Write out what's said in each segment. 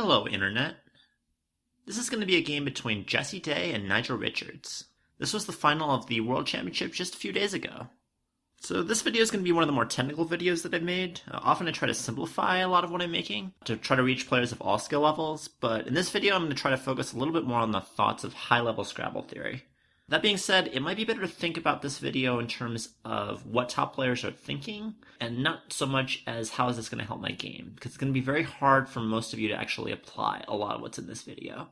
Hello, Internet. This is going to be a game between Jesse Day and Nigel Richards. This was the final of the World Championship just a few days ago. So this video is going to be one of the more technical videos that I've made. Often I try to simplify a lot of what I'm making to try to reach players of all skill levels, but in this video I'm going to try to focus a little bit more on the thoughts of high-level Scrabble theory. That being said, it might be better to think about this video in terms of what top players are thinking, and not so much as how is this going to help my game, because it's going to be very hard for most of you to actually apply a lot of what's in this video.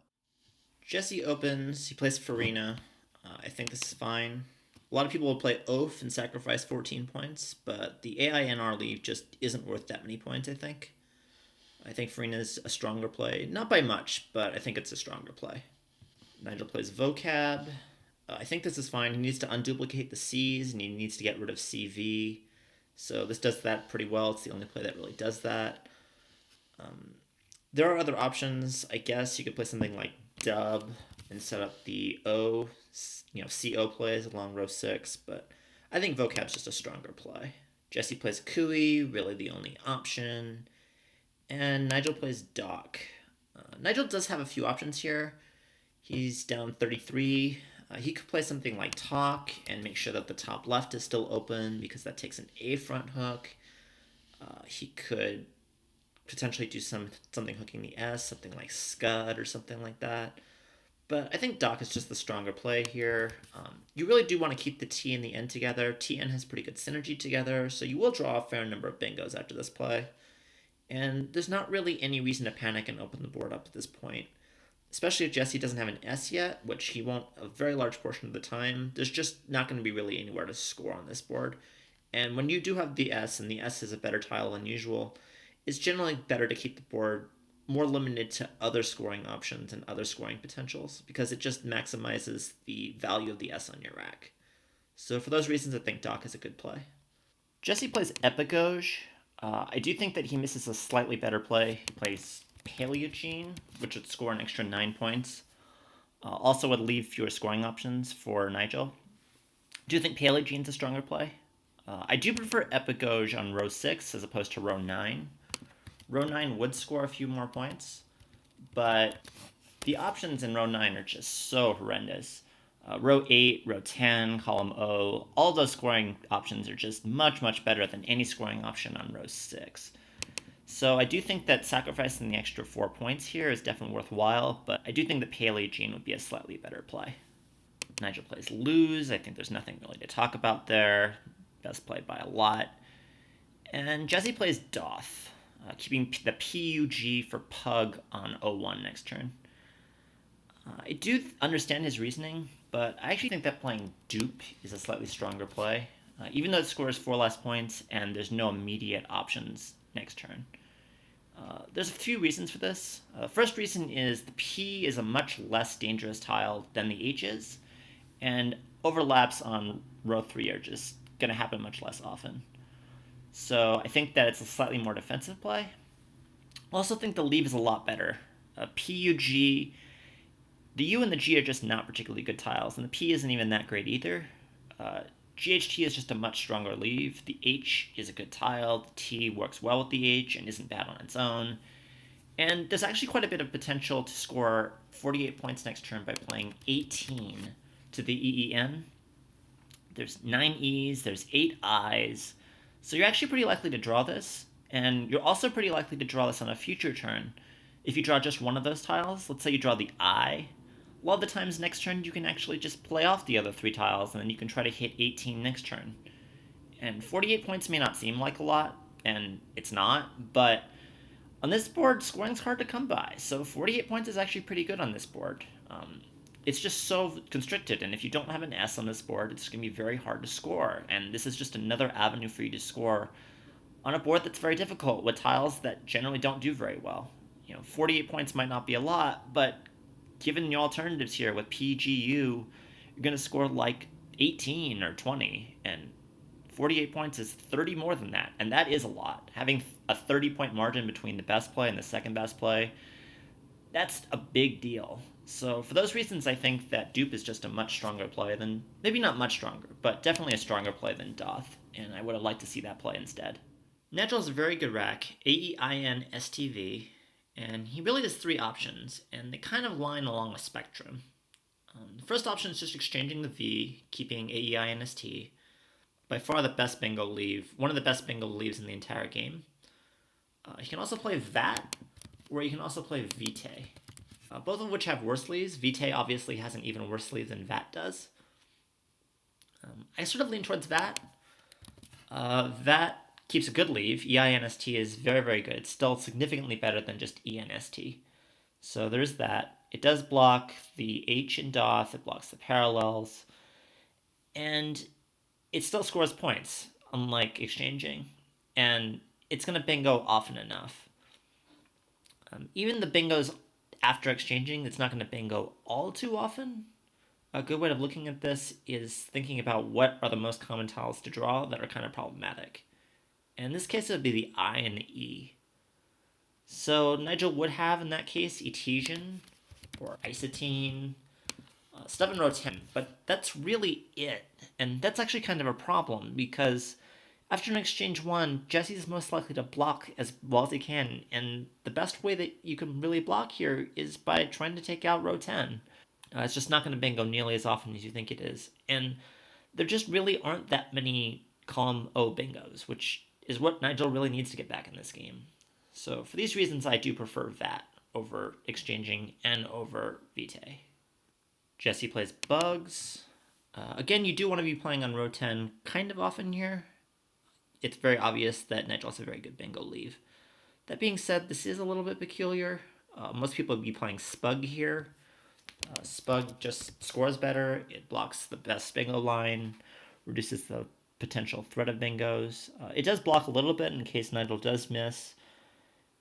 Jesse opens, he plays Farina. I think this is fine. A lot of people will play Oaf and sacrifice 14 points, but the AINR leave just isn't worth that many points, I think. I think Farina's a stronger play. Not by much, but I think it's a stronger play. Nigel plays Vocab. I think this is fine. He needs to unduplicate the C's, and he needs to get rid of CV. So this does that pretty well. It's the only play that really does that. There are other options. I guess you could play something like Dub and set up the O, CO plays along row 6, but I think Vocab's just a stronger play. Jesse plays Cooey, really the only option. And Nigel plays Doc. Nigel does have a few options here. He's down 33. He could play something like Talk and make sure that the top left is still open because that takes an A front hook. He could potentially do something hooking the S, something like Scud or something like that. But I think Doc is just the stronger play here. You really do want to keep the T and the N together. T-N has pretty good synergy together, so you will draw a fair number of bingos after this play. And there's not really any reason to panic and open the board up at this point. Especially if Jesse doesn't have an S yet, which he won't a very large portion of the time. There's just not going to be really anywhere to score on this board. And when you do have the S, and the S is a better tile than usual, it's generally better to keep the board more limited to other scoring options and other scoring potentials, because it just maximizes the value of the S on your rack. So for those reasons, I think Doc is a good play. Jesse plays Epigoge. I do think that he misses a slightly better play. He plays Paleogene, which would score an extra 9 points. Also would leave fewer scoring options for Nigel. Do you think Paleogene's a stronger play? I do prefer Epigoge on row 6 as opposed to row 9. Row 9 would score a few more points, but the options in row 9 are just so horrendous. Row 8, row 10, column O, all those scoring options are just much, much better than any scoring option on row 6. So I do think that sacrificing the extra 4 points here is definitely worthwhile, but I do think that Paleogene would be a slightly better play. Nigel plays Lose. I think there's nothing really to talk about there. Best play by a lot. And Jesse plays Doth, keeping the PUG for Pug on O1 next turn. I do understand his reasoning, but I actually think that playing Dupe is a slightly stronger play, even though it scores 4 less points and there's no immediate options next turn. There's a few reasons for this. First reason is the P is a much less dangerous tile than the H is, and overlaps on row 3 are just going to happen much less often. So I think that it's a slightly more defensive play. I also think the leave is a lot better. PUG, the U and the G are just not particularly good tiles, and the P isn't even that great either. GHT is just a much stronger leave. The H is a good tile. The T works well with the H and isn't bad on its own. And there's actually quite a bit of potential to score 48 points next turn by playing 18 to the EEN. There's 9 E's, there's 8 I's. So you're actually pretty likely to draw this, and you're also pretty likely to draw this on a future turn. If you draw just one of those tiles, let's say you draw the I, a lot of the times next turn you can actually just play off the other 3 tiles, and then you can try to hit 18 next turn. And 48 points may not seem like a lot, and it's not, but on this board, scoring's hard to come by, so 48 points is actually pretty good on this board. It's just so constricted, and if you don't have an S on this board, it's going to be very hard to score, and this is just another avenue for you to score on a board that's very difficult with tiles that generally don't do very well. 48 points might not be a lot, but given the alternatives here with PGU, you're going to score like 18 or 20, and 48 points is 30 more than that, and that is a lot. Having a 30-point margin between the best play and the second best play, that's a big deal. So for those reasons, I think that Dupe is just a much stronger play than, maybe not much stronger, but definitely a stronger play than Doth, and I would have liked to see that play instead. Nigel is a very good rack, AEINSTV, And he really has three options, and they kind of line along a spectrum. The first option is just exchanging the V, keeping AEINST. By far the best bingo leave, one of the best bingo leaves in the entire game. You can also play VAT, or you can also play Vitae. Both of which have worse leaves. Vitae obviously has an even worse leave than VAT does. I sort of lean towards VAT. VAT keeps a good leave. EINST is very, very good. It's still significantly better than just ENST. So there's that. It does block the H in Doth. It blocks the parallels. And it still scores points, unlike exchanging. And it's going to bingo often enough. Even the bingos after exchanging, it's not going to bingo all too often. A good way of looking at this is thinking about what are the most common tiles to draw that are kind of problematic. And in this case, it would be the I and the E. So Nigel would have, in that case, Etesian or Isotene, stuff in row 10, but that's really it. And that's actually kind of a problem, because after an exchange 1, Jesse's most likely to block as well as he can, and the best way that you can really block here is by trying to take out row 10. It's just not going to bingo nearly as often as you think it is. And there just really aren't that many column O bingos, which is what Nigel really needs to get back in this game. So for these reasons, I do prefer VAT over exchanging and over Vitae. Jesse plays Bugs. Again, you do want to be playing on row 10 kind of often here. It's very obvious that Nigel has a very good bingo leave. That being said, this is a little bit peculiar. Most people would be playing Spug here. Spug just scores better. It blocks the best bingo line, reduces the potential threat of bingos. It does block a little bit in case Nigel does miss.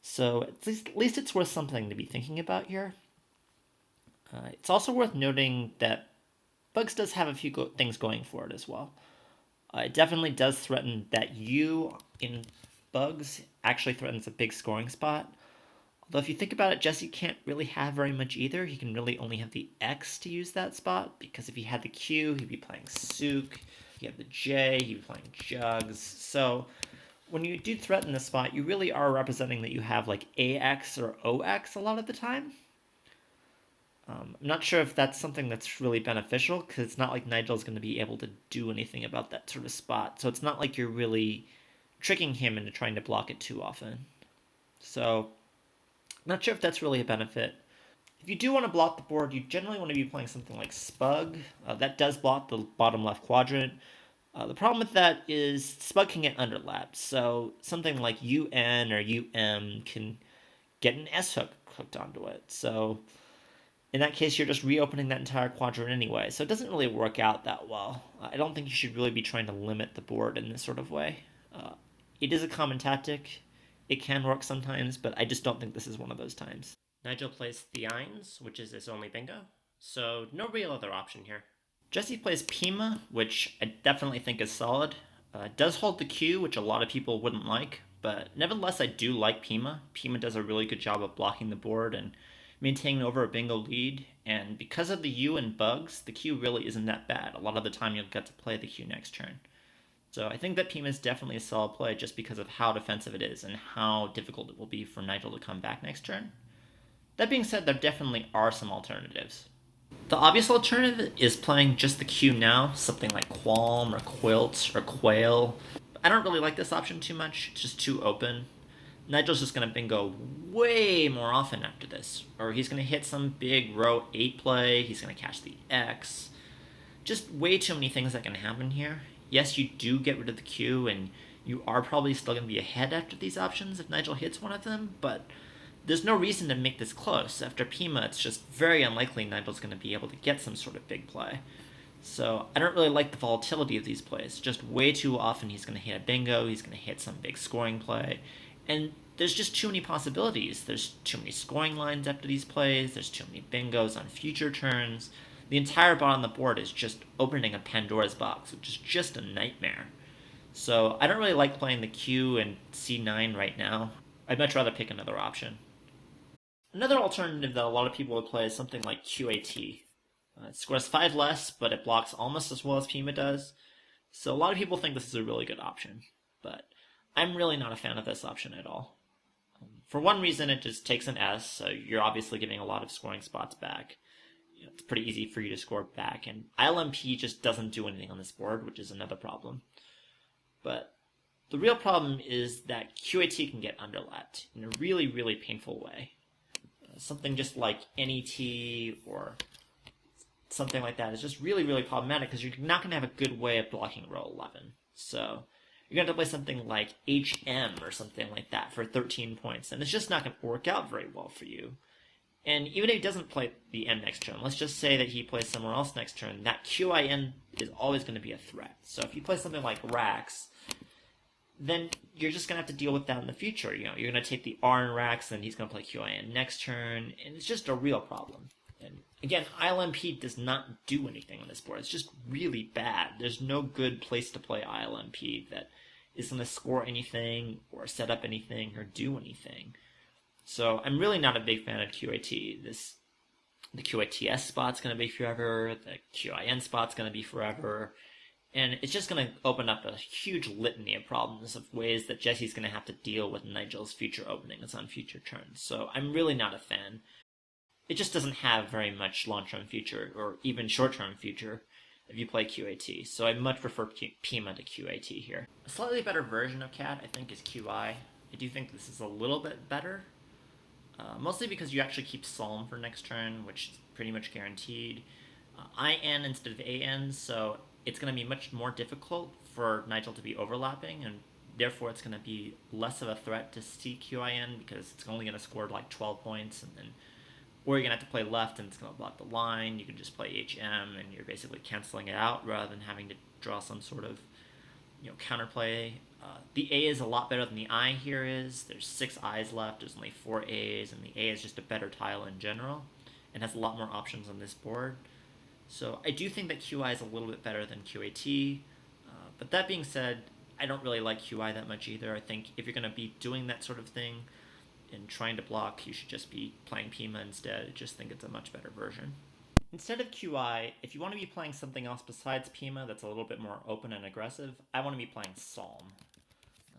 So at least it's worth something to be thinking about here. It's also worth noting that Bugs does have a few things going for it as well. It definitely does threaten that U in Bugs actually threatens a big scoring spot. Although if you think about it, Jesse can't really have very much either. He can really only have the X to use that spot, because if he had the Q, he'd be playing Souk. If he had the J, he'd be playing Jugs. So when you do threaten this spot, you really are representing that you have like AX or OX a lot of the time. I'm not sure if that's something that's really beneficial, because it's not like Nigel's going to be able to do anything about that sort of spot. So it's not like you're really tricking him into trying to block it too often. So not sure if that's really a benefit. If you do want to block the board, you generally want to be playing something like Spug. That does block the bottom left quadrant. The problem with that is Spug can get underlapped. So something like UN or UM can get an S hook hooked onto it. So in that case, you're just reopening that entire quadrant anyway. So it doesn't really work out that well. I don't think you should really be trying to limit the board in this sort of way. It is a common tactic. It can work sometimes, but I just don't think this is one of those times. Nigel plays Theines, which is his only bingo, so no real other option here. Jesse plays Pima, which I definitely think is solid. It does hold the Q, which a lot of people wouldn't like, but nevertheless I do like Pima. Pima does a really good job of blocking the board and maintaining over a bingo lead, and because of the U and Bugs, the Q really isn't that bad. A lot of the time you'll get to play the Q next turn. So I think that Pima is definitely a solid play just because of how defensive it is and how difficult it will be for Nigel to come back next turn. That being said, there definitely are some alternatives. The obvious alternative is playing just the Q now, something like Qualm or Quilt or Quail. I don't really like this option too much, it's just too open. Nigel's just going to bingo way more often after this, or he's going to hit some big row 8 play, he's going to catch the X. Just way too many things that can happen here. Yes, you do get rid of the Q, and you are probably still going to be ahead after these options if Nigel hits one of them, but there's no reason to make this close. After Pima, it's just very unlikely Nigel's going to be able to get some sort of big play. So I don't really like the volatility of these plays. Just way too often he's going to hit a bingo, he's going to hit some big scoring play, and there's just too many possibilities. There's too many scoring lines after these plays, there's too many bingos on future turns. The entire bottom of the board is just opening a Pandora's box, which is just a nightmare. So I don't really like playing the Q and C9 right now. I'd much rather pick another option. Another alternative that a lot of people would play is something like QAT. It scores 5 less, but it blocks almost as well as Pima does. So a lot of people think this is a really good option, but I'm really not a fan of this option at all. For one reason, it just takes an S, so you're obviously giving a lot of scoring spots back. It's pretty easy for you to score back, and ILMP just doesn't do anything on this board, which is another problem. But the real problem is that QAT can get underlapped in a really, really painful way. Something just like NET or something like that is just really, really problematic because you're not going to have a good way of blocking row 11. So you're going to have to play something like HM or something like that for 13 points, and it's just not going to work out very well for you. And even if he doesn't play the N next turn, let's just say that he plays somewhere else next turn, that QIN is always going to be a threat. So if you play something like Rax, then you're just going to have to deal with that in the future. You're going to take the R in Rax, and he's going to play QIN next turn, and it's just a real problem. And again, ILMP does not do anything on this board. It's just really bad. There's no good place to play ILMP that is going to score anything or set up anything or do anything. So I'm really not a big fan of QAT. The QATS spot's going to be forever. The QIN spot's going to be forever. And it's just going to open up a huge litany of problems of ways that Jesse's going to have to deal with Nigel's future openings on future turns. So I'm really not a fan. It just doesn't have very much long-term future or even short-term future if you play QAT. So I much prefer Pima to QAT here. A slightly better version of Cat, I think, is QI. I do think this is a little bit better. Mostly because you actually keep Psalm for next turn, which is pretty much guaranteed. IN instead of AN, so it's going to be much more difficult for Nigel to be overlapping, and therefore it's going to be less of a threat to see QIN because it's only going to score like 12 points, and then or you're going to have to play left and it's going to block the line. You can just play HM and you're basically canceling it out rather than having to draw some sort of counterplay. The A is a lot better than the I here is. There's 6 I's left, there's only 4 A's, and the A is just a better tile in general and has a lot more options on this board. So I do think that QI is a little bit better than QAT, but that being said, I don't really like QI that much either. I think if you're going to be doing that sort of thing and trying to block, you should just be playing Pima instead. I just think it's a much better version. Instead of QI, if you want to be playing something else besides Pima that's a little bit more open and aggressive, I want to be playing Psalm.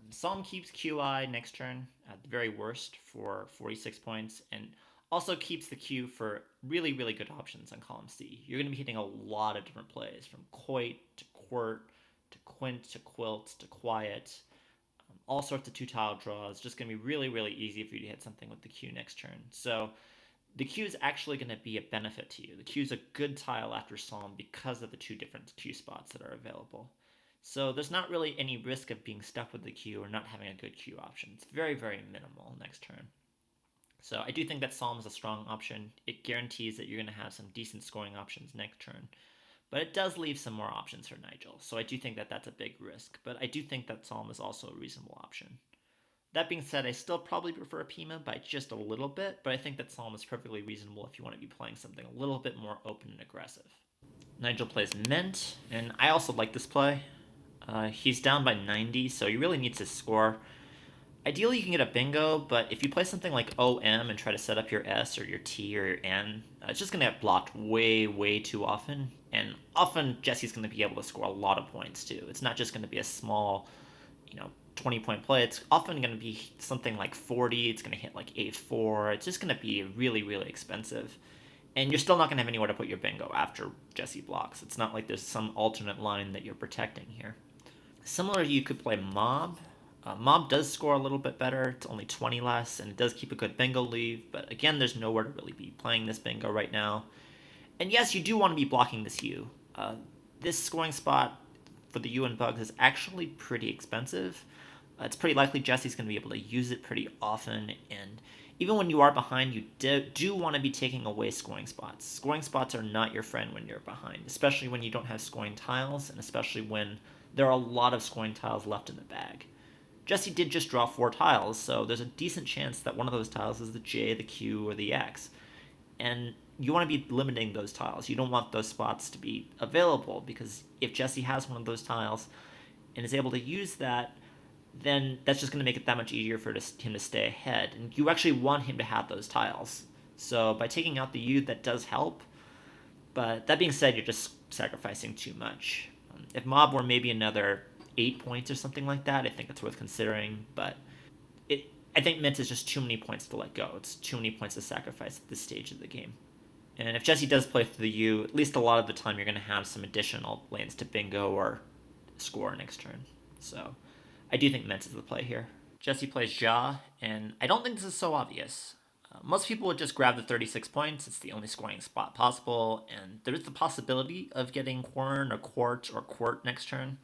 Psalm keeps QI next turn at the very worst for 46 points, and also keeps the Q for really, really good options on column C. You're going to be hitting a lot of different plays, from Coit to Quirt to Quint to Quilt to Quiet, all sorts of 2-tile draws. It's just going to be really, really easy for you to hit something with the Q next turn. So the Q is actually going to be a benefit to you. The Q is a good tile after Psalm because of the 2 different Q spots that are available. So there's not really any risk of being stuck with the Q or not having a good Q option. It's very, very minimal next turn. So I do think that Psalm is a strong option. It guarantees that you're going to have some decent scoring options next turn. But it does leave some more options for Nigel. So I do think that that's a big risk. But I do think that Psalm is also a reasonable option. That being said, I still probably prefer Pima by just a little bit, but I think that Psalm is perfectly reasonable if you want to be playing something a little bit more open and aggressive. Nigel plays Mint, and I also like this play. He's down by 90, so he really needs to score. Ideally, you can get a bingo, but if you play something like OM and try to set up your S or your T or your N, it's just going to get blocked way, way too often. And often, Jesse's going to be able to score a lot of points, too. It's not just going to be a small, 20-point play. It's often going to be something like 40. It's going to hit like 8-4. It's just going to be really, really expensive. And you're still not going to have anywhere to put your bingo after Jesse blocks. It's not like there's some alternate line that you're protecting here. Similarly, you could play Mob. Mob does score a little bit better. It's only 20 less, and it does keep a good bingo lead. But again, there's nowhere to really be playing this bingo right now. And yes, you do want to be blocking this U. This scoring spot for the U and Bugs is actually pretty expensive. It's pretty likely Jesse's going to be able to use it pretty often, and even when you are behind, you do want to be taking away scoring spots. Scoring spots are not your friend when you're behind, especially when you don't have scoring tiles, and especially when there are a lot of scoring tiles left in the bag. Jesse did just draw 4 tiles, so there's a decent chance that one of those tiles is the J, the Q, or the X. And you want to be limiting those tiles. You don't want those spots to be available, because if Jesse has one of those tiles and is able to use that, then that's just going to make it that much easier for him to stay ahead. And you actually want him to have those tiles. So by taking out the U, that does help. But that being said, you're just sacrificing too much. If Mob were maybe another 8 points or something like that, I think it's worth considering. But I think mint is just too many points to let go. It's too many points to sacrifice at this stage of the game. And if Jesse does play through the U, at least a lot of the time you're going to have some additional lanes to bingo or score next turn. So I do think mint is the play here. Jesse plays Ja, and I don't think this is so obvious. Most people would just grab the 36 points. It's the only scoring spot possible, and there is the possibility of getting Quern or Quart next turn,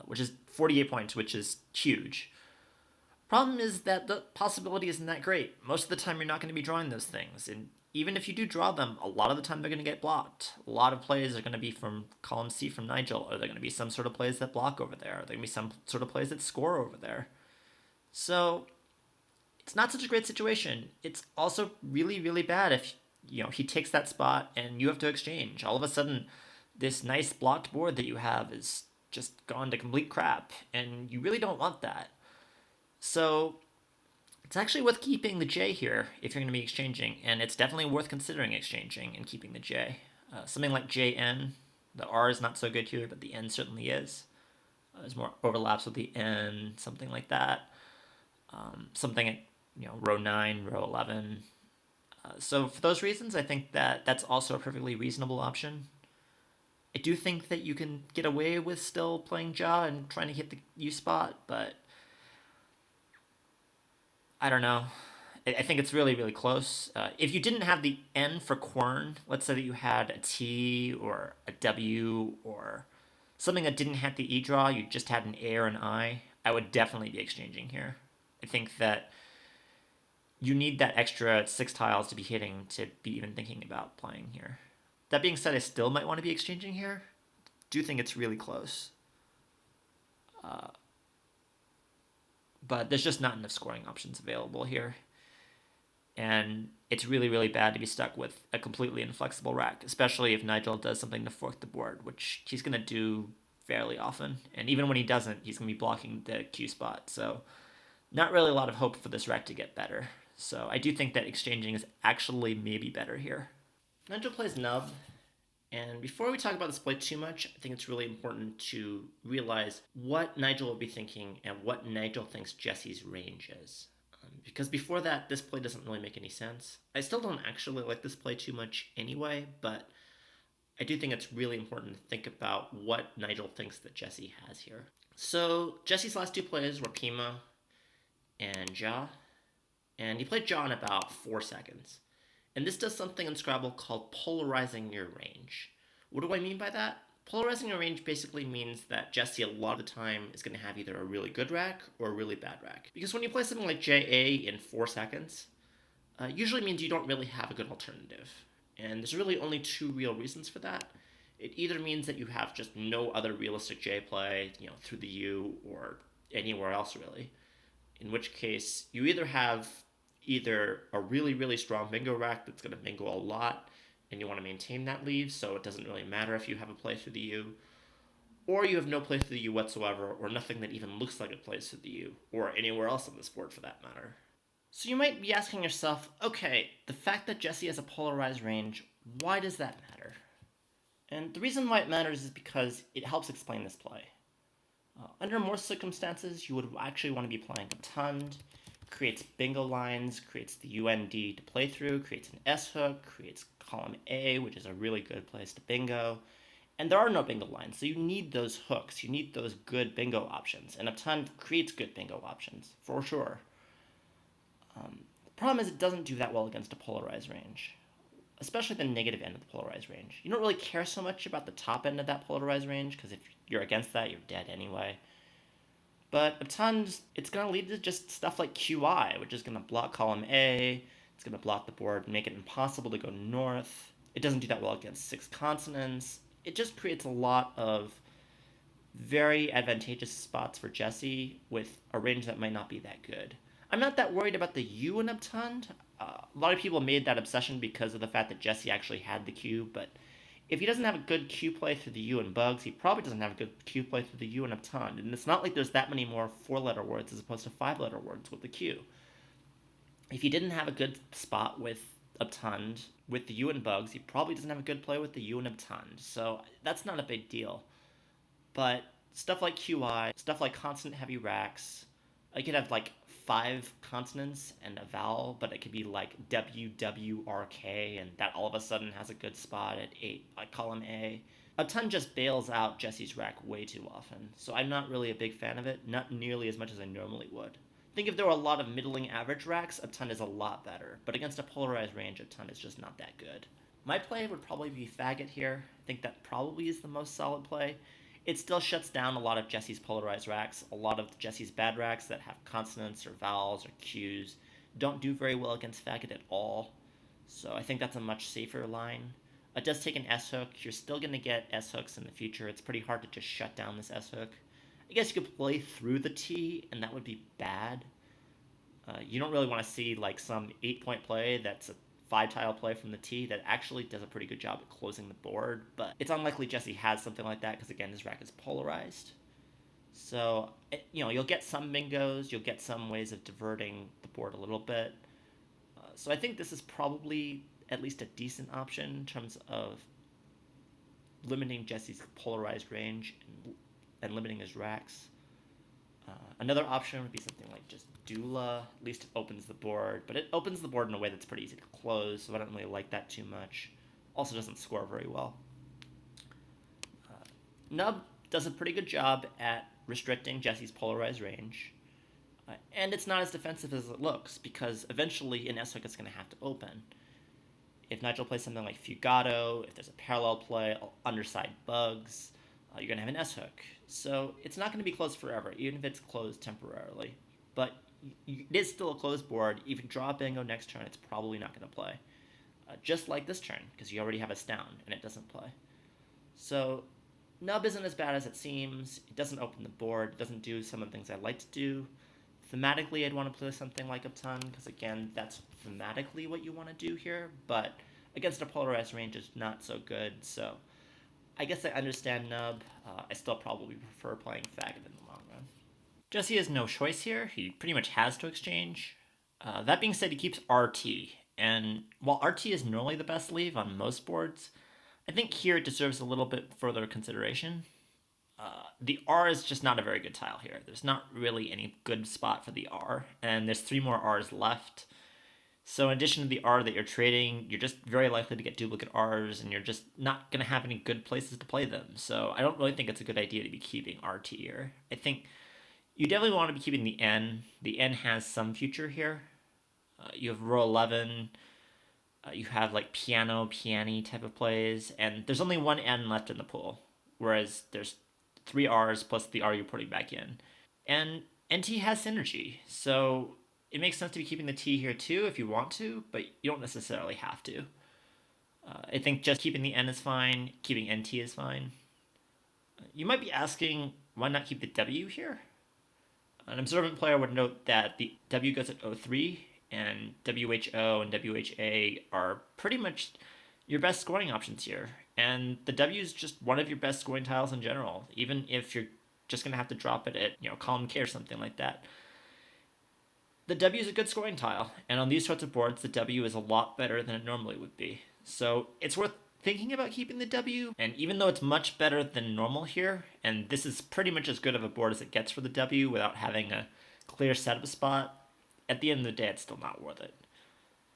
which is 48 points, which is huge. Problem is that the possibility isn't that great. Most of the time, you're not going to be drawing those things, and even if you do draw them, a lot of the time they're going to get blocked. A lot of plays are going to be from column C from Nigel, or they're going to be some sort of plays that block over there, or they're going to be some sort of plays that score over there. So it's not such a great situation. It's also really, really bad if he takes that spot and you have to exchange. All of a sudden, this nice blocked board that you have is just gone to complete crap, and you really don't want that. So it's actually worth keeping the J here if you're going to be exchanging, and it's definitely worth considering exchanging and keeping the J. Something like JN, the R is not so good here, but the N certainly is. There's more overlaps with the N, something like that. Something at row 9, row 11. So for those reasons, I think that that's also a perfectly reasonable option. I do think that you can get away with still playing Ja and trying to hit the U spot, but I don't know. I think it's really, really close. If you didn't have the N for Quern, let's say that you had a T or a W or something that didn't have the E draw, you just had an A or an I would definitely be exchanging here. I think that you need that extra 6 tiles to be hitting to be even thinking about playing here. That being said, I still might want to be exchanging here. Do think it's really close. But there's just not enough scoring options available here. And it's really, really bad to be stuck with a completely inflexible rack, especially if Nigel does something to fork the board, which he's going to do fairly often. And even when he doesn't, he's going to be blocking the Q spot. So not really a lot of hope for this rack to get better. So I do think that exchanging is actually maybe better here. Nigel plays Nub. And before we talk about this play too much, I think it's really important to realize what Nigel will be thinking and what Nigel thinks Jesse's range is. Because before that, this play doesn't really make any sense. I still don't actually like this play too much anyway, but I do think it's really important to think about what Nigel thinks that Jesse has here. So Jesse's last 2 plays were Pima and Ja, and he played Ja in about 4 seconds. And this does something in Scrabble called polarizing your range. What do I mean by that? Polarizing your range basically means that Jesse a lot of the time is going to have either a really good rack or a really bad rack. Because when you play something like JA in 4 seconds, usually means you don't really have a good alternative. And there's really only 2 real reasons for that. It either means that you have just no other realistic J play, through the U or anywhere else really. In which case, you either have a really, really strong bingo rack that's going to bingo a lot, and you want to maintain that lead, so it doesn't really matter if you have a play through the U, or you have no play through the U whatsoever, or nothing that even looks like it plays through the U, or anywhere else on this board for that matter. So you might be asking yourself, okay, the fact that Jesse has a polarized range, why does that matter? And the reason why it matters is because it helps explain this play. Under more circumstances, you would actually want to be playing a Tund, creates bingo lines, creates the UND to play through, creates an S hook, creates column A, which is a really good place to bingo. And there are no bingo lines, so you need those hooks. You need those good bingo options. And a ton creates good bingo options, for sure. The problem is it doesn't do that well against a polarized range, especially the negative end of the polarized range. You don't really care so much about the top end of that polarized range, because if you're against that, you're dead anyway. But a ton, it's going to lead to just stuff like QI, which is going to block column A, it's going to block the board, make it impossible to go north. It doesn't do that well against 6 consonants. It just creates a lot of very advantageous spots for Jesse with a range that might not be that good. I'm not that worried about the U in Uptund. A lot of people made that obsession because of the fact that Jesse actually had the Q, but if he doesn't have a good Q play through the U and bugs, he probably doesn't have a good Q play through the U and Uptund. And it's not like there's that many more 4-letter words as opposed to 5-letter words with the Q. If he didn't have a good spot with Uptund, with the U and bugs, he probably doesn't have a good play with the U and Uptund. So that's not a big deal. But stuff like QI, stuff like constant heavy racks, I could have like 5 consonants and a vowel, but it could be like WWRK, and that all of a sudden has a good spot at 8, like column A. A ton just bails out Jesse's rack way too often, so I'm not really a big fan of it, not nearly as much as I normally would. I think if there were a lot of middling average racks, a ton is a lot better, but against a polarized range, a ton is just not that good. My play would probably be Faggot here. I think that probably is the most solid play. It still shuts down a lot of Jesse's polarized racks. A lot of Jesse's bad racks that have consonants or vowels or Qs don't do very well against Faggot at all. So I think that's a much safer line. It does take an S hook. You're still going to get S hooks in the future. It's pretty hard to just shut down this S hook. I guess you could play through the T, and that would be bad. You don't really want to see like some 8-point play that's a 5-tile play from the T that actually does a pretty good job at closing the board, but it's unlikely Jesse has something like that because, again, his rack is polarized. So, you'll get some bingos, you'll get some ways of diverting the board a little bit. So I think this is probably at least a decent option in terms of limiting Jesse's polarized range and limiting his racks. Another option would be something like just Doula. At least it opens the board, but it opens the board in a way that's pretty easy to close, so I don't really like that too much. Also doesn't score very well. Nub does a pretty good job at restricting Jesse's polarized range, and it's not as defensive as it looks, because eventually an S-hook is going to have to open. If Nigel plays something like Fugato, if there's a parallel play, underside bugs, you're going to have an S-hook. So it's not going to be closed forever, even if it's closed temporarily. But it is still a closed board. If you draw a bingo next turn, it's probably not going to play. Just like this turn, because you already have us down, and it doesn't play. So Nub isn't as bad as it seems. It doesn't open the board. It doesn't do some of the things I like to do. Thematically, I'd want to play something like Upton, because again, that's thematically what you want to do here. But against a polarized range, it's not so good, so I guess I understand Nub. I still probably prefer playing Faggot in the long run. Jesse has no choice here. He pretty much has to exchange. That being said, he keeps RT. And while RT is normally the best leave on most boards, I think here it deserves a little bit further consideration. The R is just not a very good tile here. There's not really any good spot for the R, and there's 3 more R's left. So in addition to the R that you're trading, you're just very likely to get duplicate Rs, and you're just not going to have any good places to play them. So I don't really think it's a good idea to be keeping RT here. I think you definitely want to be keeping the N. The N has some future here. You have row 11. You have like piano, piani type of plays, and there's only 1 N left in the pool, whereas there's 3 Rs plus the R you're putting back in. And NT has synergy, so it makes sense to be keeping the T here too if you want to, but you don't necessarily have to. I think just keeping the N is fine, keeping NT is fine. You might be asking, why not keep the W here? An observant player would note that the W goes at 03, and WHO and WHA are pretty much your best scoring options here. And the W is just one of your best scoring tiles in general, even if you're just going to have to drop it at, column K or something like that. The W is a good scoring tile, and on these sorts of boards, the W is a lot better than it normally would be. So it's worth thinking about keeping the W, and even though it's much better than normal here, and this is pretty much as good of a board as it gets for the W without having a clear setup spot, at the end of the day, it's still not worth it.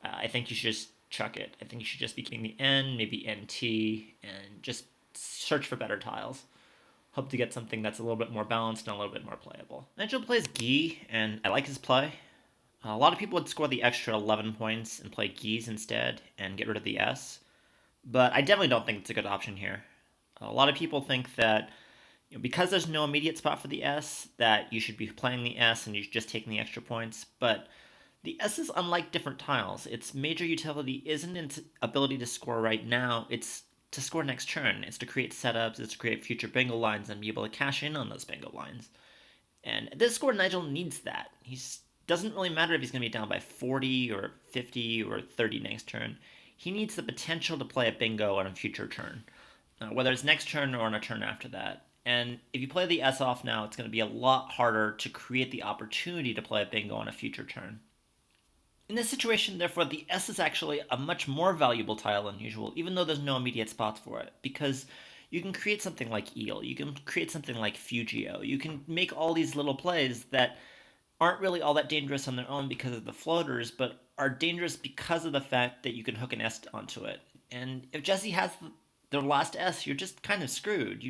I think you should just chuck it. I think you should just be keeping the N, maybe NT, and just search for better tiles. Hope to get something that's a little bit more balanced and a little bit more playable. Nigel plays Guy, and I like his play. A lot of people would score the extra 11 points and play Guys instead and get rid of the S, but I definitely don't think it's a good option here. A lot of people think that because there's no immediate spot for the S, that you should be playing the S and you're just taking the extra points, but the S is unlike different tiles. Its major utility isn't its ability to score right now, it's to score next turn. It's to create setups, it's to create future bingo lines and be able to cash in on those bingo lines. And at this score, Nigel needs that. Doesn't really matter if he's going to be down by 40 or 50 or 30 next turn. He needs the potential to play a bingo on a future turn, whether it's next turn or on a turn after that. And if you play the S off now, it's going to be a lot harder to create the opportunity to play a bingo on a future turn. In this situation, therefore, the S is actually a much more valuable tile than usual, even though there's no immediate spots for it, because you can create something like Eel, you can create something like Fugio, you can make all these little plays that aren't really all that dangerous on their own because of the floaters, but are dangerous because of the fact that you can hook an S onto it. And if Jesse has the last S, you're just kind of screwed.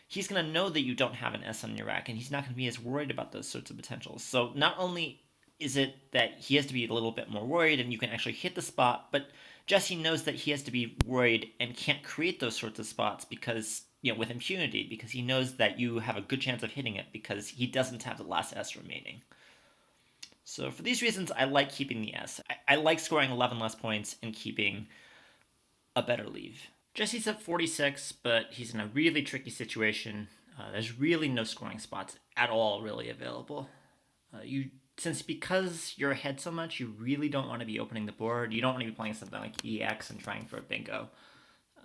He's going to know that you don't have an S on your rack, and he's not going to be as worried about those sorts of potentials. So not only is it that he has to be a little bit more worried and you can actually hit the spot, but Jesse knows that he has to be worried and can't create those sorts of spots because, with impunity, because he knows that you have a good chance of hitting it because he doesn't have the last S remaining. So for these reasons, I like keeping the S. I like scoring 11 less points and keeping a better leave. Jesse's at 46, but he's in a really tricky situation. There's really no scoring spots at all really available. Because you're ahead so much, you really don't want to be opening the board. You don't want to be playing something like EX and trying for a bingo,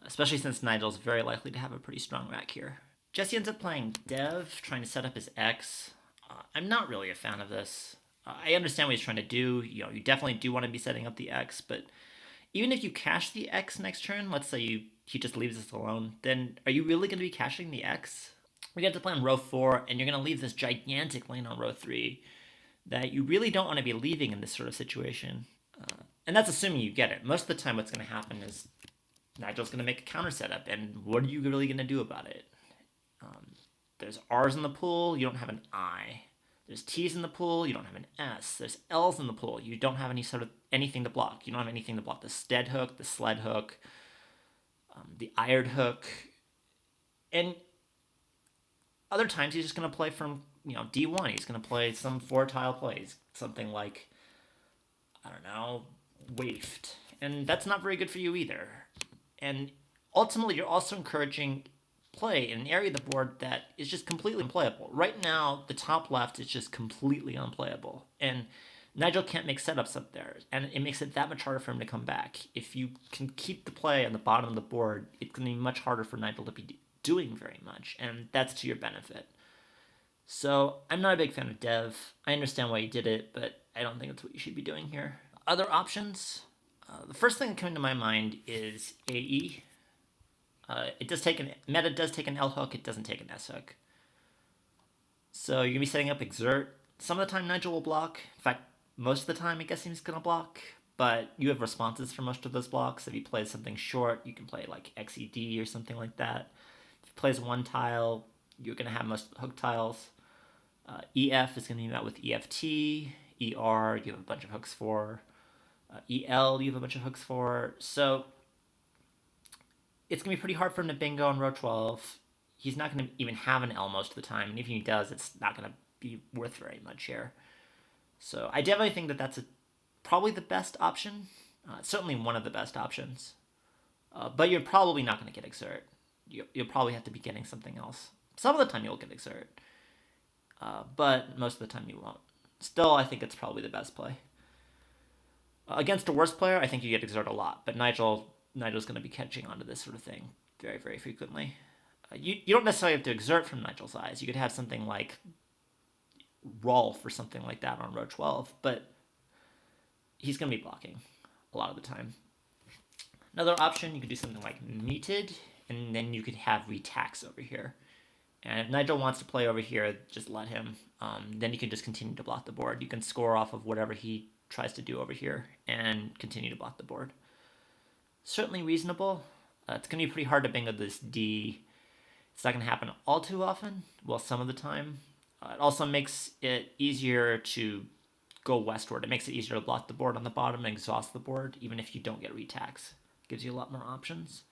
especially since Nigel's very likely to have a pretty strong rack here. Jesse ends up playing Dev, trying to set up his X. I'm not really a fan of this. I understand what he's trying to do. You definitely do want to be setting up the X, but even if you cash the X next turn, let's say he just leaves us alone, then are you really going to be cashing the X? We get to play on row 4, and you're going to leave this gigantic lane on row 3 that you really don't want to be leaving in this sort of situation. And that's assuming you get it. Most of the time what's going to happen is Nigel's going to make a counter setup, and what are you really going to do about it? There's R's in the pool, you don't have an I. There's T's in the pool, you don't have an S. There's L's in the pool, you don't have anything to block. You don't have anything to block the stead hook, the sled hook, the iron hook. And other times he's just going to play from D1. He's going to play some 4-tile plays, something like, I don't know, waifed. And that's not very good for you either. And ultimately, you're also encouraging play in an area of the board that is just completely unplayable. Right now, the top left is just completely unplayable. And Nigel can't make setups up there, and it makes it that much harder for him to come back. If you can keep the play on the bottom of the board, it's going to be much harder for Nigel to be doing very much, and that's to your benefit. So I'm not a big fan of Dev. I understand why you did it, but I don't think that's what you should be doing here. Other options? The first thing that came to my mind is AE. Meta does take an L hook, it doesn't take an S hook. So you're going to be setting up Exert. Some of the time Nigel will block. In fact, most of the time I guess he's going to block. But you have responses for most of those blocks. If he plays something short, you can play like XED or something like that. If he plays one tile, you're going to have most hook tiles. EF is going to be met with EFT. ER, you have a bunch of hooks for. EL, you have a bunch of hooks for. So it's going to be pretty hard for him to bingo on row 12. He's not going to even have an L most of the time. And if he does, it's not going to be worth very much here. So I definitely think that that's probably the best option. Certainly one of the best options. But you're probably not going to get Exert. You'll probably have to be getting something else. Some of the time you'll get Exert. But most of the time you won't. Still, I think it's probably the best play. Against a worse player, I think you get Exert a lot. But Nigel's going to be catching on to this sort of thing very, very frequently. You don't necessarily have to Exert from Nigel's eyes. You could have something like Rolf or something like that on row 12. But he's going to be blocking a lot of the time. Another option, you could do something like Meted. And then you could have Retax over here. And if Nigel wants to play over here, just let him. Then you can just continue to block the board. You can score off of whatever he tries to do over here and continue to block the board. Certainly reasonable. It's going to be pretty hard to bingo this D. It's not going to happen all too often. Well, some of the time. It also makes it easier to go westward. It makes it easier to block the board on the bottom and exhaust the board, even if you don't get Retax. It gives you a lot more options.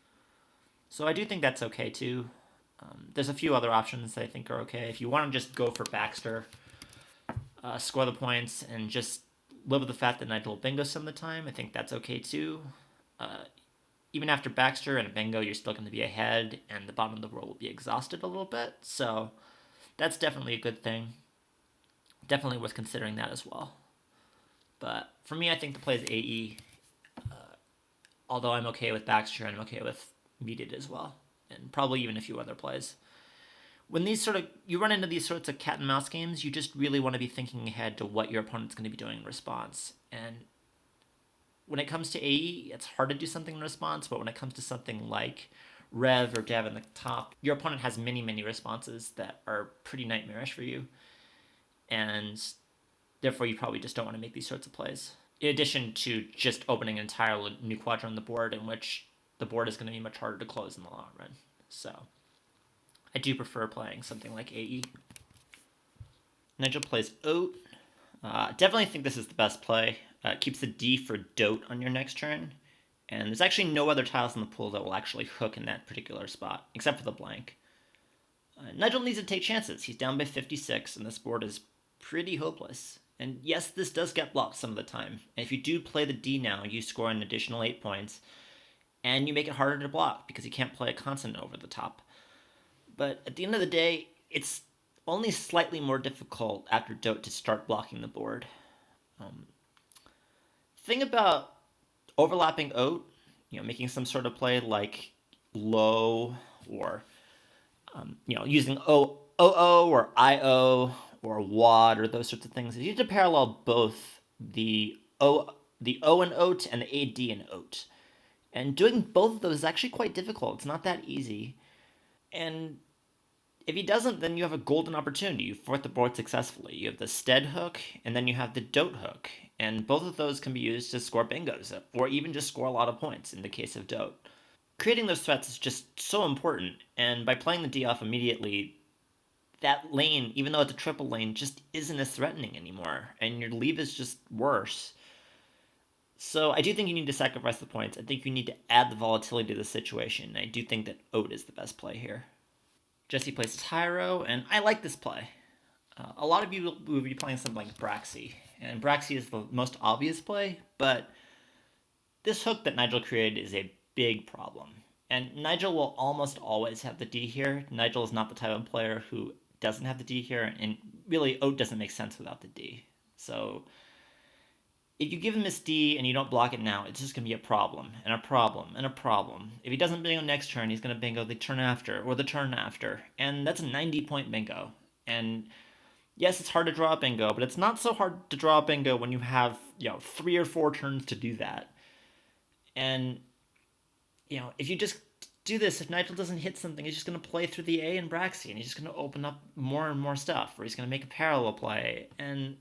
So I do think that's okay too. There's a few other options that I think are okay. If you want to just go for Baxter, score the points, and just live with the fact that Nigel will bingo some of the time, I think that's okay too. Even after Baxter and a bingo, you're still going to be ahead, and the bottom of the roll will be exhausted a little bit. So that's definitely a good thing. Definitely worth considering that as well. But for me, I think the play is AE. Although I'm okay with Baxter, and I'm okay with Meted as well. And probably even a few other plays. When you run into these sorts of cat and mouse games, you just really want to be thinking ahead to what your opponent's going to be doing in response. And when it comes to AE, it's hard to do something in response, but when it comes to something like Rev or Dev in the top, your opponent has many, many responses that are pretty nightmarish for you. And Therefore, you probably just don't want to make these sorts of plays. In addition to just opening an entire new quadrant on the board, in which the board is going to be much harder to close in the long run. So, I do prefer playing something like AE. Nigel plays Oat. Definitely think this is the best play. It keeps the D for Dote on your next turn. And there's actually no other tiles in the pool that will actually hook in that particular spot, except for the blank. Nigel needs to take chances. He's down by 56, and this board is pretty hopeless. And yes, this does get blocked some of the time. And if you do play the D now, you score an additional 8 points, and you make it harder to block because you can't play a consonant over the top. But at the end of the day, it's only slightly more difficult after Dote to start blocking the board. Thing about overlapping Oat, making some sort of play like low or using OO or IO or WAD or those sorts of things, is you have to parallel both the O and Oat and the AD and Oat. And doing both of those is actually quite difficult. It's not that easy. And if he doesn't, then you have a golden opportunity. You fourth the board successfully. You have the Stead hook, and then you have the Dote hook. And both of those can be used to score bingos, or even just score a lot of points in the case of Dote. Creating those threats is just so important, and by playing the D off immediately, that lane, even though it's a triple lane, just isn't as threatening anymore, and your leave is just worse. So I do think you need to sacrifice the points. I think you need to add the volatility to the situation. I do think that Oat is the best play here. Jesse plays Tyro, and I like this play. A lot of you will be playing something like Braxy, and Braxy is the most obvious play, but this hook that Nigel created is a big problem. And Nigel will almost always have the D here. Nigel is not the type of player who doesn't have the D here, and really Oat doesn't make sense without the D. So if you give him this D and you don't block it now, it's just going to be a problem, and a problem, and a problem. If he doesn't bingo next turn, he's going to bingo the turn after, or the turn after. And that's a 90-point bingo. And yes, it's hard to draw a bingo, but it's not so hard to draw a bingo when you have, 3 or 4 turns to do that. And, if you just do this, if Nigel doesn't hit something, he's just going to play through the A and Braxy, and he's just going to open up more and more stuff, or he's going to make a parallel play, and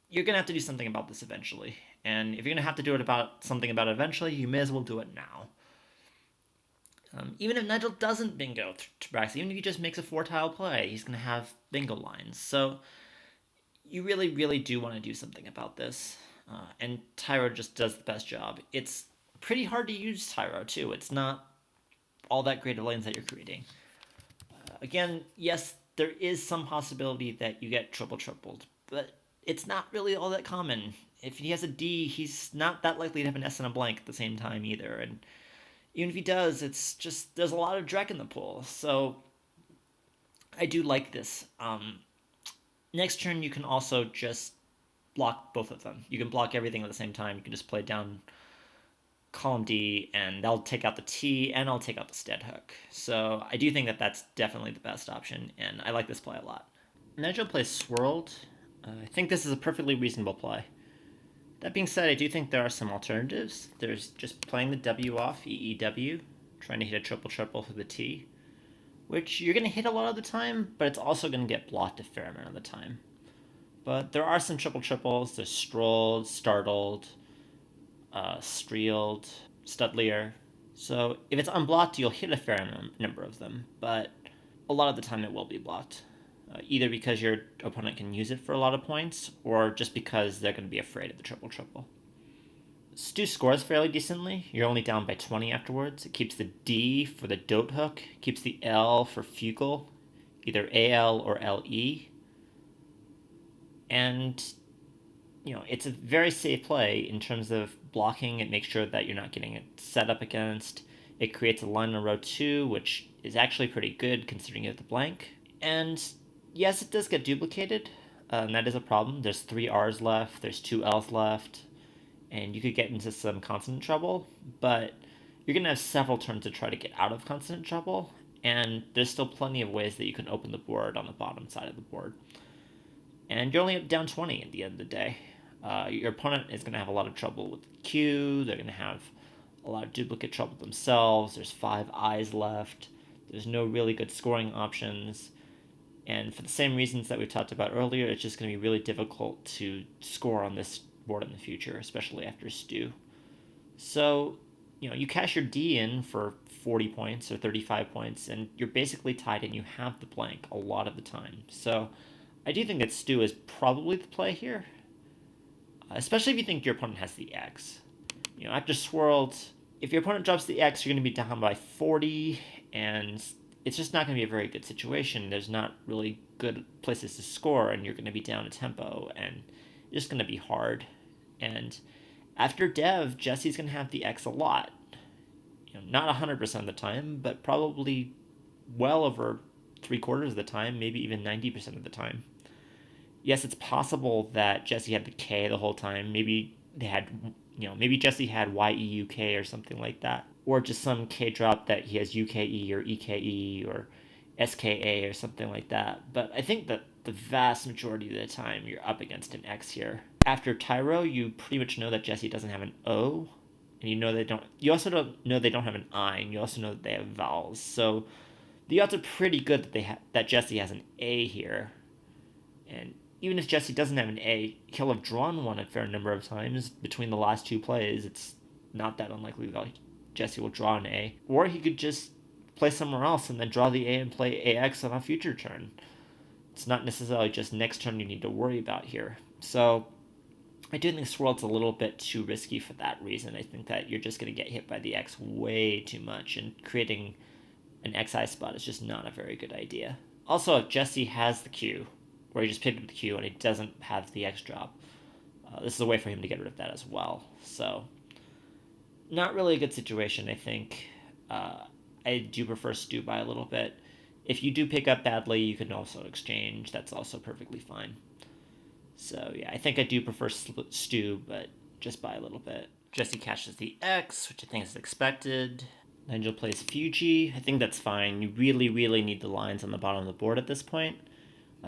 you're going to have to do something about this eventually. And if you're going to have to do something about it eventually, you may as well do it now. Even if Nigel doesn't bingo to Braxy, even if he just makes a 4-tile play, he's going to have bingo lines. So you really, really do want to do something about this. And Tyro just does the best job. It's pretty hard to use Tyro, too. It's not all that great of lanes that you're creating. Again, yes, there is some possibility that you get tripled, but it's not really all that common. If he has a D, he's not that likely to have an S and a blank at the same time either. And even if he does, it's just, there's a lot of Drek in the pool. So I do like this. Next turn, you can also just block both of them. You can block everything at the same time. You can just play down column D, and they'll take out the T, and I'll take out the Stead hook. So I do think that that's definitely the best option, and I like this play a lot. Nigel plays Swirled. I think this is a perfectly reasonable play. That being said, I do think there are some alternatives. There's just playing the W off, EEW, trying to hit a triple through the T, which you're going to hit a lot of the time, but it's also going to get blocked a fair amount of the time. But there are some triples. There's Strolled, Startled, Streeled, Studlier. So if it's unblocked, you'll hit a fair number of them, but a lot of the time it will be blocked. Either because your opponent can use it for a lot of points, or just because they're going to be afraid of the triple. Stu scores fairly decently. You're only down by 20 afterwards. It keeps the D for the Dote hook, keeps the L for Fugal, either AL or LE. And, it's a very safe play in terms of blocking. It makes sure that you're not getting it set up against. It creates a line in row 2, which is actually pretty good considering you have the blank. And yes, it does get duplicated, and that is a problem. There's 3 R's left, there's 2 L's left, and you could get into some consonant trouble, but you're going to have several turns to try to get out of consonant trouble, and there's still plenty of ways that you can open the board on the bottom side of the board. And you're only down 20 at the end of the day. Your opponent is going to have a lot of trouble with Q, they're going to have a lot of duplicate trouble themselves, there's 5 I's left, there's no really good scoring options, And for the same reasons that we talked about earlier, it's just going to be really difficult to score on this board in the future, especially after stew. So, you cash your D in for 40 points or 35 points, and you're basically tied and you have the blank a lot of the time. So, I do think that stew is probably the play here, especially if you think your opponent has the X. After swirled, if your opponent drops the X, you're going to be down by 40, and it's just not going to be a very good situation. There's not really good places to score, and you're going to be down a tempo, and it's just going to be hard. And after dev, Jesse's going to have the X a lot. Not 100% of the time, but probably well over 3/4 of the time, maybe even 90% of the time. Yes, it's possible that Jesse had the K the whole time. Maybe they had, maybe Jesse had YEUK or something like that. Or just some K drop that he has UKE or EKE or SKA or something like that. But I think that the vast majority of the time you're up against an X here. After Tyro, you pretty much know that Jesse doesn't have an O. And you also don't know they don't have an I, and you also know that they have vowels. So the odds are pretty good that that Jesse has an A here. And even if Jesse doesn't have an A, he'll have drawn one a fair number of times between the last two plays. It's not that unlikely that Jesse will draw an A. Or he could just play somewhere else and then draw the A and play AX on a future turn. It's not necessarily just next turn you need to worry about here. So I do think Swirl's a little bit too risky for that reason. I think that you're just going to get hit by the X way too much, and creating an XI spot is just not a very good idea. Also, if Jesse has the Q, where he just picked up the Q and he doesn't have the X drop, this is a way for him to get rid of that as well. So, not really a good situation, I think. I do prefer stew by a little bit. If you do pick up badly, you can also exchange. That's also perfectly fine. So, yeah, I think I do prefer stew, but just by a little bit. Jesse cashes the X, which I think is expected. Nigel plays Fuji. I think that's fine. You really, really need the lines on the bottom of the board at this point.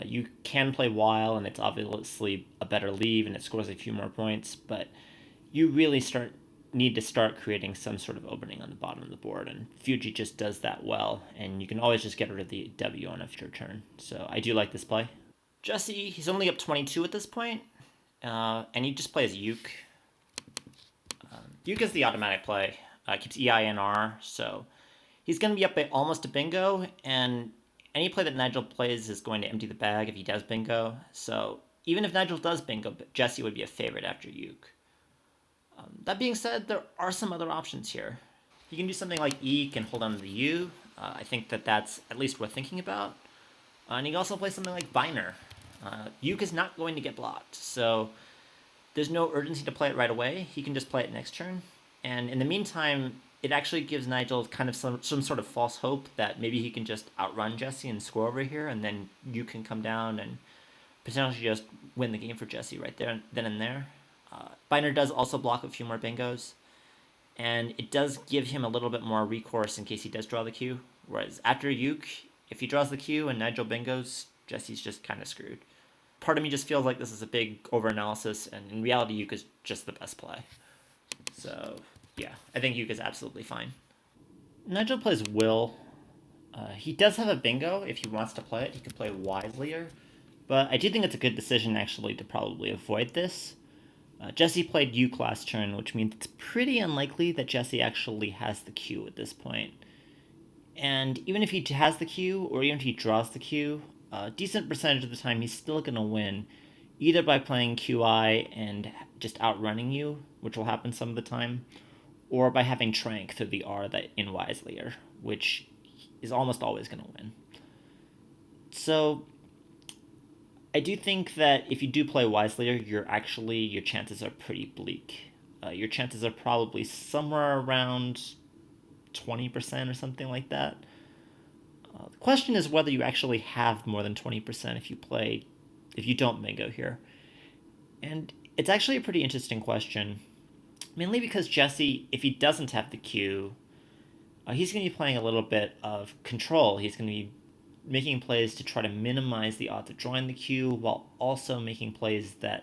You can play While, and it's obviously a better leave, and it scores a few more points, but you really need to start creating some sort of opening on the bottom of the board, and Fuji just does that well, and you can always just get rid of the W on a future turn. So I do like this play. Jesse, he's only up 22 at this point, and he just plays Uke. Uke is the automatic play. Keeps EI and R, so he's going to be up by almost a bingo, and any play that Nigel plays is going to empty the bag if he does bingo. So even if Nigel does bingo, Jesse would be a favorite after Uke. That being said, there are some other options here. You can do something like Eek and hold on to the U. I think that that's at least worth thinking about. And you can also play something like Biner. Uke is not going to get blocked, so there's no urgency to play it right away. He can just play it next turn. And in the meantime, it actually gives Nigel kind of some sort of false hope that maybe he can just outrun Jesse and score over here, and then you can come down and potentially just win the game for Jesse right there, then and there. Biner does also block a few more bingos, and it does give him a little bit more recourse in case he does draw the Q. Whereas after Uke, if he draws the Q and Nigel bingos, Jesse's just kind of screwed. Part of me just feels like this is a big overanalysis, and in reality, Uke is just the best play. So, yeah, I think Uke is absolutely fine. Nigel plays Will. He does have a bingo. If he wants to play it, he could play Wiselier. But I do think it's a good decision, actually, to probably avoid this. Jesse played Uke last turn, which means it's pretty unlikely that Jesse actually has the Q at this point. And even if he has the Q, or even if he draws the Q, a decent percentage of the time he's still going to win, either by playing QI and just outrunning you, which will happen some of the time, or by having Trank through the R that in Wiselier, which is almost always going to win. So I do think that if you do play Wiselier, your chances are pretty bleak. Your chances are probably somewhere around 20% or something like that. The question is whether you actually have more than 20% if you don't bingo here. And it's actually a pretty interesting question, mainly because Jesse, if he doesn't have the Q, he's going to be playing a little bit of control. He's going to be making plays to try to minimize the odds of drawing the Q, while also making plays that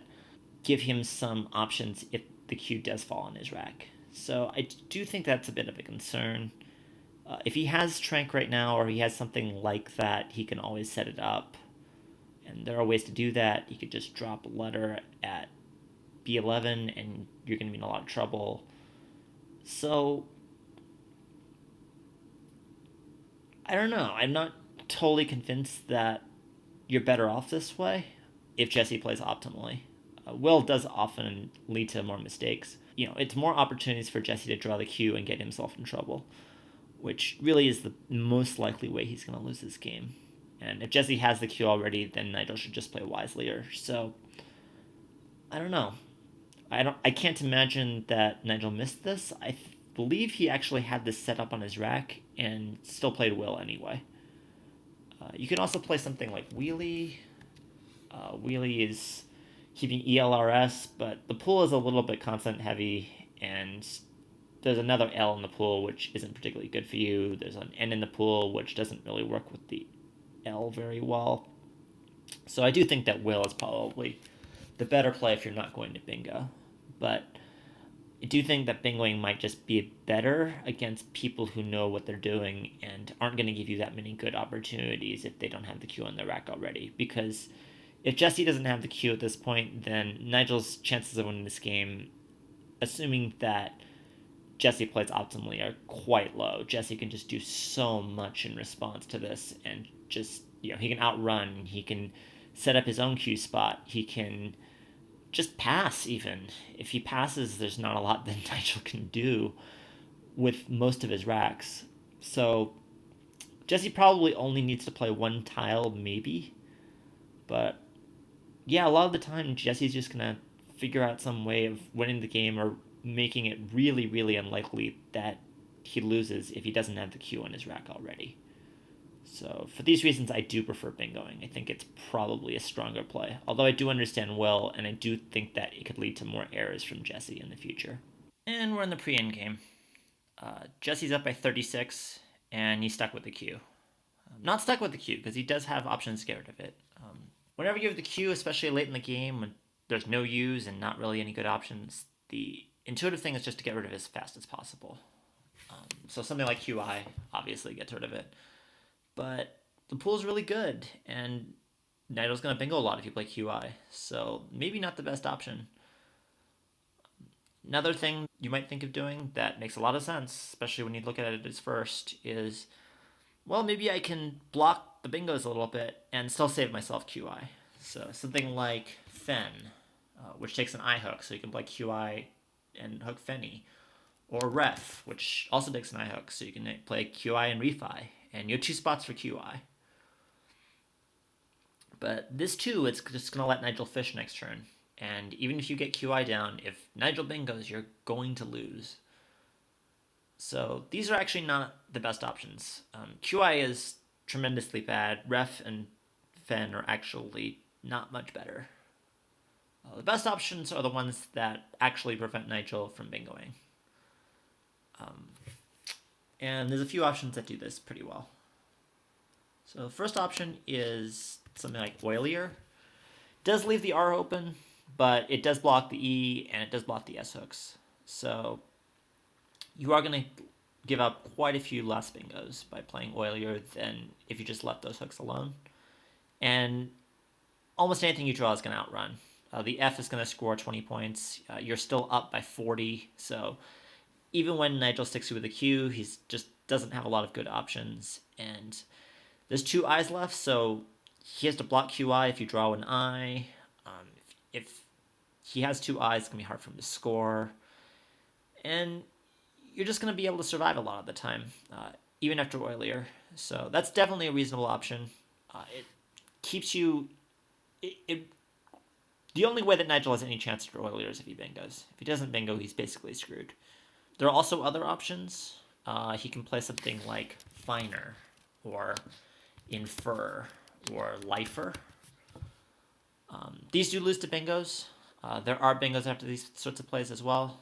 give him some options if the Q does fall on his rack. So I do think that's a bit of a concern. If he has Trank right now, or he has something like that, he can always set it up. And there are ways to do that. You could just drop a letter at B11 and you're going to be in a lot of trouble. So, I don't know. I'm not totally convinced that you're better off this way if Jesse plays optimally. Will does often lead to more mistakes. It's more opportunities for Jesse to draw the cue and get himself in trouble, which really is the most likely way he's going to lose this game. And if Jesse has the cue already, then Nigel should just play wiselier. So, I don't know. I can't imagine that Nigel missed this. I believe he actually had this set up on his rack and still played Will anyway. You can also play something like Wheelie. Wheelie is keeping ELRS, but the pool is a little bit constant heavy, and there's another L in the pool which isn't particularly good for you. There's an N in the pool which doesn't really work with the L very well. So I do think that Will is probably the better play if you're not going to bingo. But I do think that bingoing might just be better against people who know what they're doing and aren't going to give you that many good opportunities if they don't have the cue on the rack already. Because if Jesse doesn't have the cue at this point, then Nigel's chances of winning this game, assuming that Jesse plays optimally, are quite low. Jesse can just do so much in response to this and just, he can outrun, he can set up his own cue spot, he can just pass even. If he passes, there's not a lot that Nigel can do with most of his racks. So Jesse probably only needs to play one tile, maybe. But yeah, a lot of the time Jesse's just going to figure out some way of winning the game or making it really, really unlikely that he loses if he doesn't have the cue on his rack already. So for these reasons, I do prefer bingoing. I think it's probably a stronger play. Although I do understand Will, and I do think that it could lead to more errors from Jesse in the future. And we're in the pre-end game. Jesse's up by 36, and he's stuck with the cue. Not stuck with the cue, because he does have options to get rid of it. Whenever you have the cue, especially late in the game, when there's no use and not really any good options, the intuitive thing is just to get rid of it as fast as possible. So something like QI obviously gets rid of it. But the pool's really good, and Nigel's going to bingo a lot if you play QI, so maybe not the best option. Another thing you might think of doing that makes a lot of sense, especially when you look at it as first, is, well, maybe I can block the bingos a little bit and still save myself QI. So something like Fen, which takes an I hook, so you can play QI and hook Fenny. Or Ref, which also takes an I hook, so you can play QI and Refi. And you have 2 spots for QI. But this too, it's just going to let Nigel fish next turn. And even if you get QI down, if Nigel bingos, you're going to lose. So these are actually not the best options. QI is tremendously bad. Ref and Fen are actually not much better. The best options are the ones that actually prevent Nigel from bingoing. And there's a few options that do this pretty well. So the first option is something like Oilier. It does leave the R open, but it does block the E and it does block the S hooks. So you are going to give up quite a few less bingos by playing Oilier than if you just left those hooks alone. And almost anything you draw is going to outrun. The F is going to score 20 points. You're still up by 40, so even when Nigel sticks you with a Q, he just doesn't have a lot of good options. And there's 2 I's left, so he has to block QI if you draw an I. If he has 2 I's, it's going to be hard for him to score. And you're just going to be able to survive a lot of the time, even after Oilier. So that's definitely a reasonable option. It keeps you... The only way that Nigel has any chance for Oilier is if he bingos. If he doesn't bingo, he's basically screwed. There are also other options. He can play something like Finer, or Infer, or Lifer. These do lose to bingos. There are bingos after these sorts of plays as well.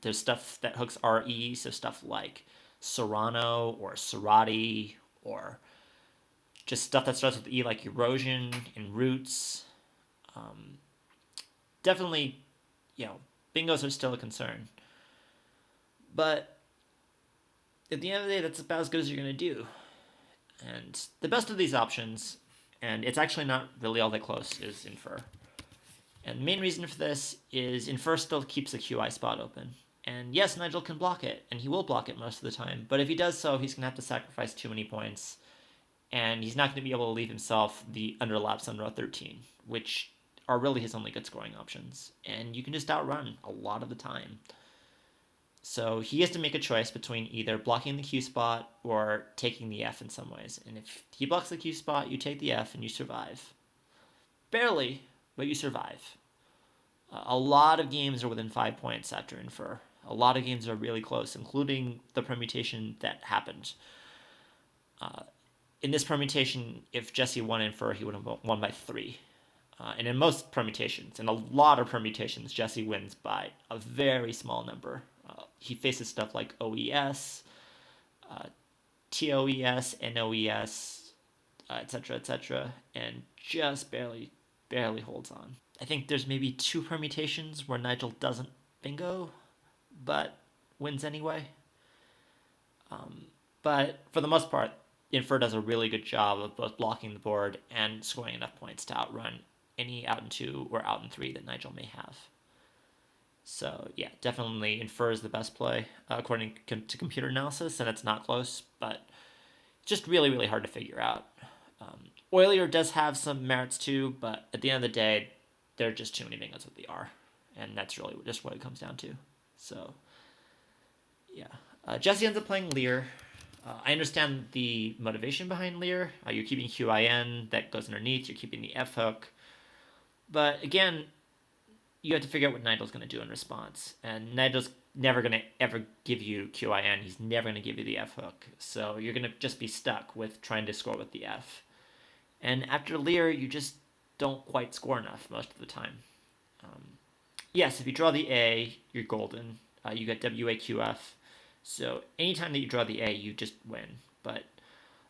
There's stuff that hooks RE, so stuff like Serrano, or Serrati, or just stuff that starts with E like Erosion and Roots. Definitely, bingos are still a concern. But at the end of the day, that's about as good as you're going to do. And the best of these options, and it's actually not really all that close, is infer. And the main reason for this is infer still keeps the QI spot open. And yes, Nigel can block it, and he will block it most of the time, but if he does so, he's going to have to sacrifice too many points, and he's not going to be able to leave himself the underlaps on row 13, which are really his only good scoring options, and you can just outrun a lot of the time. So he has to make a choice between either blocking the Q spot or taking the F in some ways. And if he blocks the Q spot, you take the F and you survive. Barely, but you survive. A lot of games are within 5 points after infer. A lot of games are really close, including the permutation that happened. In this permutation, if Jesse won infer, he would have won by 3. And in most permutations, in a lot of permutations, Jesse wins by a very small number. He faces stuff like OES, TOES, NOES, etc., and just barely holds on. I think there's maybe 2 permutations where Nigel doesn't bingo, but wins anyway. But for the most part, infer does a really good job of both blocking the board and scoring enough points to outrun any out in 2 or out in 3 that Nigel may have. So yeah, definitely infer is the best play according to computer analysis, and it's not close, but just really hard to figure out. Oilier does have some merits too, but at the end of the day, there are just too many bingos with the R, and that's really just what it comes down to. So yeah, Jesse ends up playing Lear. I understand the motivation behind Lear. You're keeping QIN that goes underneath. You're keeping the F hook, but again, you have to figure out what Nigel's going to do in response. And Nigel's never going to ever give you QIN. He's never going to give you the F hook. So you're going to just be stuck with trying to score with the F. And after Lear, you just don't quite score enough most of the time. Yes, if you draw the A, you're golden. You get WAQF. So anytime that you draw the A, you just win. But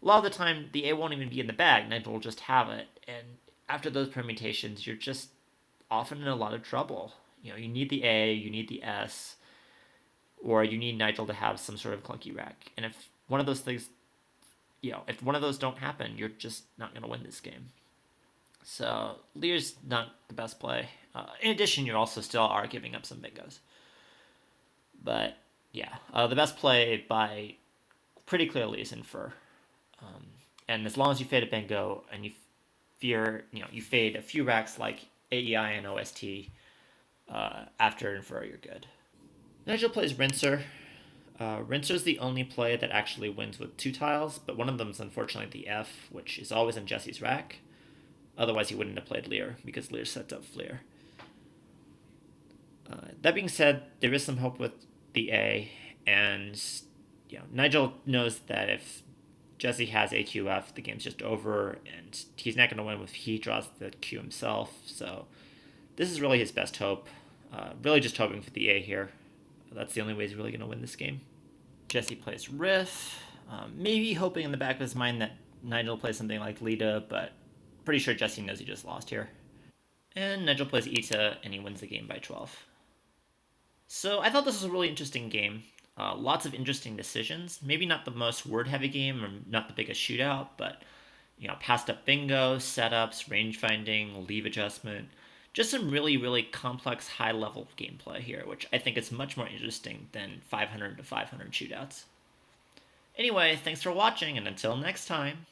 a lot of the time, the A won't even be in the bag. Nigel will just have it. And after those permutations, you're just often in a lot of trouble. You need the A, you need the S, or you need Nigel to have some sort of clunky rack. And if one of those things, if one of those don't happen, you're just not going to win this game. So Lear's not the best play. In addition, you also still are giving up some bingos. But yeah, the best play by pretty clearly is infer. And as long as you fade a bingo and you fade a few racks like AEI and OST, after infer, you're good. Nigel plays Rinser. Rinser's the only play that actually wins with 2 tiles, but one of them is unfortunately the F, which is always in Jesse's rack. Otherwise, he wouldn't have played Lear, because Lear sets up Fleer. That being said, there is some hope with the A, and Nigel knows that if Jesse has AQF, the game's just over, and he's not going to win if he draws the Q himself, so this is really his best hope. Really just hoping for the A here. That's the only way he's really going to win this game. Jesse plays Riff, maybe hoping in the back of his mind that Nigel plays something like Lita, but pretty sure Jesse knows he just lost here. And Nigel plays Ita, and he wins the game by 12. So I thought this was a really interesting game. Lots of interesting decisions. Maybe not the most word-heavy game, or not the biggest shootout, but passed up bingo, setups, range finding, leave adjustment. Just some really complex, high-level gameplay here, which I think is much more interesting than 500 to 500 shootouts. Anyway, thanks for watching, and until next time.